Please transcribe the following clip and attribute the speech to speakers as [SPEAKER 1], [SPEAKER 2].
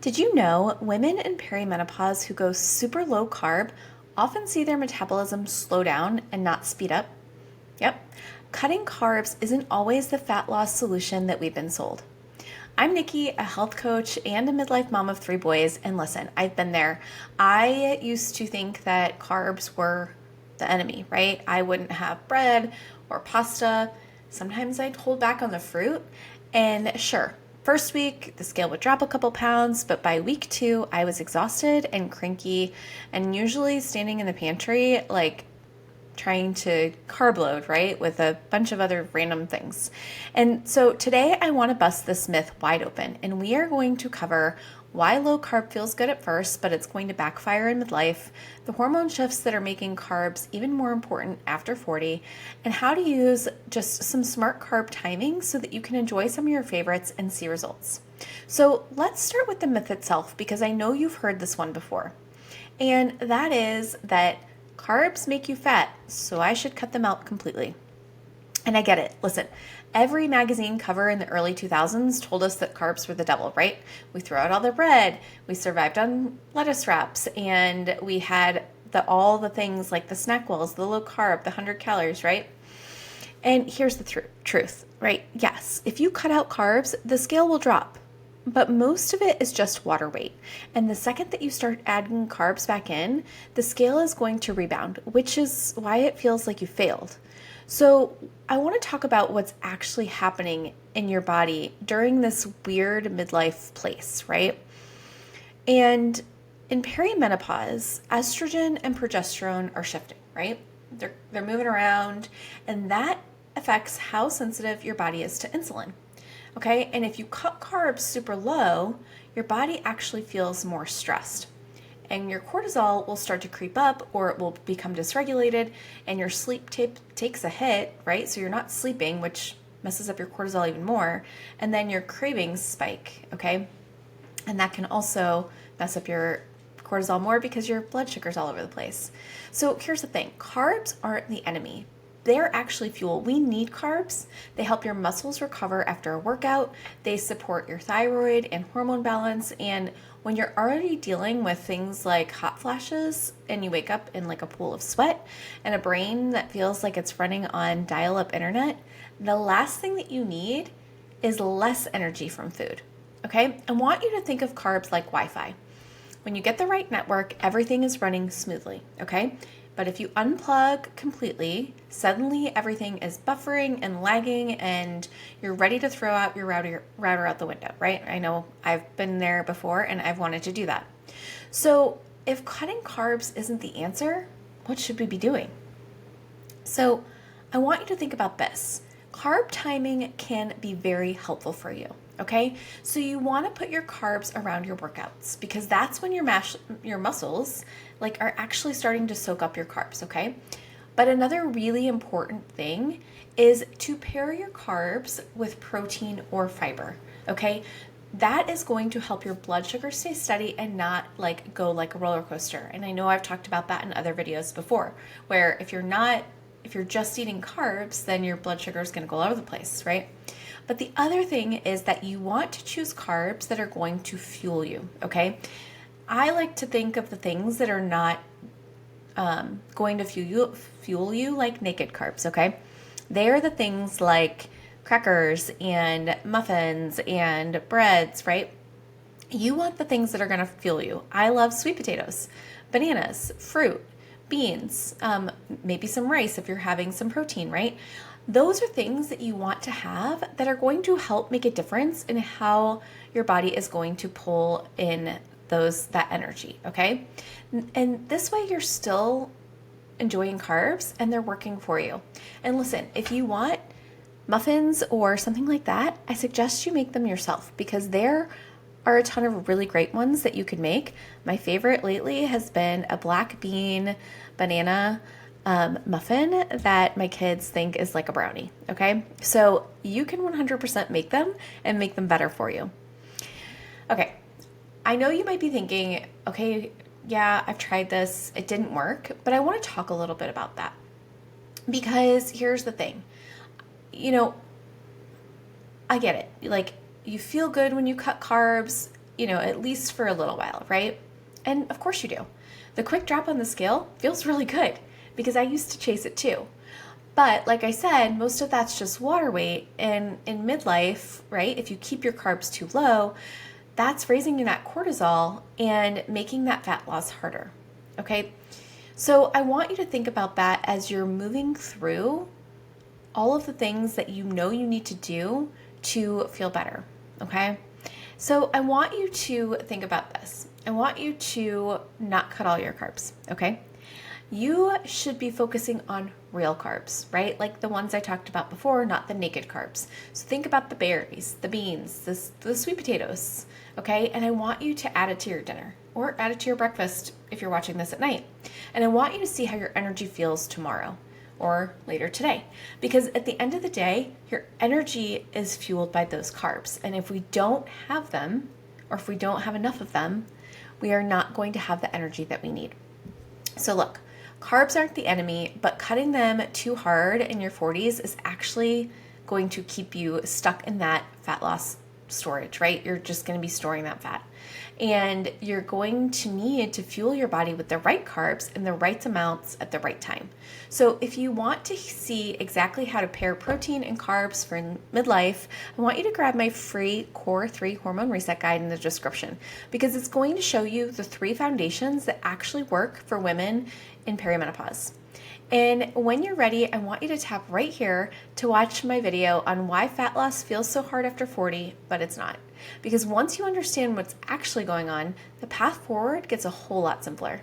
[SPEAKER 1] Did you know women in perimenopause who go super low carb often see their metabolism slow down and not speed up? Yep, cutting carbs isn't always the fat loss solution that we've been sold. I'm Nikki, a health coach and a midlife mom of three boys, and listen, I've been there. I used to think that carbs were the enemy, right? I wouldn't have bread or pasta. Sometimes I'd hold back on the fruit, and sure, first week the scale would drop a couple pounds, but by week 2 I was exhausted and cranky and usually standing in the pantry like trying to carb load, right, with a bunch of other random things. And so today I want to bust this myth wide open, and we are going to cover why low carb feels good at first, but it's going to backfire in midlife, the hormone shifts that are making carbs even more important after 40, and how to use just some smart carb timing so that you can enjoy some of your favorites and see results. So let's start with the myth itself, because I know you've heard this one before. And that is that carbs make you fat, so I should cut them out completely. And I get it. Listen, every magazine cover in the early 2000s told us that carbs were the devil, right? We threw out all the bread, we survived on lettuce wraps, and we had all the things like the snack wells, the low carb, the 100 calories, right? And here's the truth, right? Yes, if you cut out carbs, the scale will drop. But most of it is just water weight. And the second that you start adding carbs back in, the scale is going to rebound, which is why it feels like you failed. So I want to talk about what's actually happening in your body during this weird midlife place, right? And in perimenopause, estrogen and progesterone are shifting, right? They're moving around, and that affects how sensitive your body is to insulin. Okay, and if you cut carbs super low, your body actually feels more stressed. And your cortisol will start to creep up, or it will become dysregulated, and your sleep takes a hit, right? So you're not sleeping, which messes up your cortisol even more. And then your cravings spike, okay? And that can also mess up your cortisol more because your blood sugar's all over the place. So here's the thing, carbs aren't the enemy. They're actually fuel. We need carbs. They help your muscles recover after a workout. They support your thyroid and hormone balance. And when you're already dealing with things like hot flashes and you wake up in like a pool of sweat and a brain that feels like it's running on dial-up internet, the last thing that you need is less energy from food. Okay? I want you to think of carbs like Wi-Fi. When you get the right network, everything is running smoothly. Okay? But if you unplug completely, suddenly everything is buffering and lagging and you're ready to throw out your router out the window, right? I know I've been there before and I've wanted to do that. So if cutting carbs isn't the answer, what should we be doing? So I want you to think about this. Carb timing can be very helpful for you. Okay, so you want to put your carbs around your workouts because that's when your muscles are actually starting to soak up your carbs, okay? But another really important thing is to pair your carbs with protein or fiber, okay? That is going to help your blood sugar stay steady and not go like a roller coaster. And I know I've talked about that in other videos before, where if you're just eating carbs, then your blood sugar is going to go all over the place, right? But the other thing is that you want to choose carbs that are going to fuel you, okay? I like to think of the things that are not going to fuel you like naked carbs, okay? They are the things like crackers and muffins and breads, right? You want the things that are going to fuel you. I love sweet potatoes, bananas, fruit, beans, maybe some rice if you're having some protein, right? Those are things that you want to have that are going to help make a difference in how your body is going to pull in that energy, okay? And this way you're still enjoying carbs and they're working for you. And listen, if you want muffins or something like that, I suggest you make them yourself because there are a ton of really great ones that you can make. My favorite lately has been a black bean banana muffin that my kids think is like a brownie, okay? So you can 100% make them and make them better for you. Okay, I know you might be thinking, okay, yeah, I've tried this, it didn't work, but I want to talk a little bit about that. Because here's the thing, I get it. You feel good when you cut carbs, at least for a little while, right? And of course you do. The quick drop on the scale feels really good because I used to chase it too. But like I said, most of that's just water weight. And in midlife, right, if you keep your carbs too low, that's raising that cortisol and making that fat loss harder. Okay? So I want you to think about that as you're moving through all of the things that you know you need to do to feel better. Okay? So I want you to think about this. I want you to not cut all your carbs. Okay? You should be focusing on real carbs, right? Like the ones I talked about before, not the naked carbs. So think about the berries, the beans, the sweet potatoes, okay? And I want you to add it to your dinner or add it to your breakfast if you're watching this at night. And I want you to see how your energy feels tomorrow or later today. Because at the end of the day, your energy is fueled by those carbs. And if we don't have them, or if we don't have enough of them, we are not going to have the energy that we need. So look, carbs aren't the enemy, but cutting them too hard in your 40s is actually going to keep you stuck in that fat loss storage, right? You're just going to be storing that fat. And you're going to need to fuel your body with the right carbs in the right amounts at the right time. So if you want to see exactly how to pair protein and carbs for midlife, I want you to grab my free Core 3 Hormone Reset Guide in the description, because it's going to show you the 3 foundations that actually work for women in perimenopause. And when you're ready, I want you to tap right here to watch my video on why fat loss feels so hard after 40, but it's not. Because once you understand what's actually going on, the path forward gets a whole lot simpler.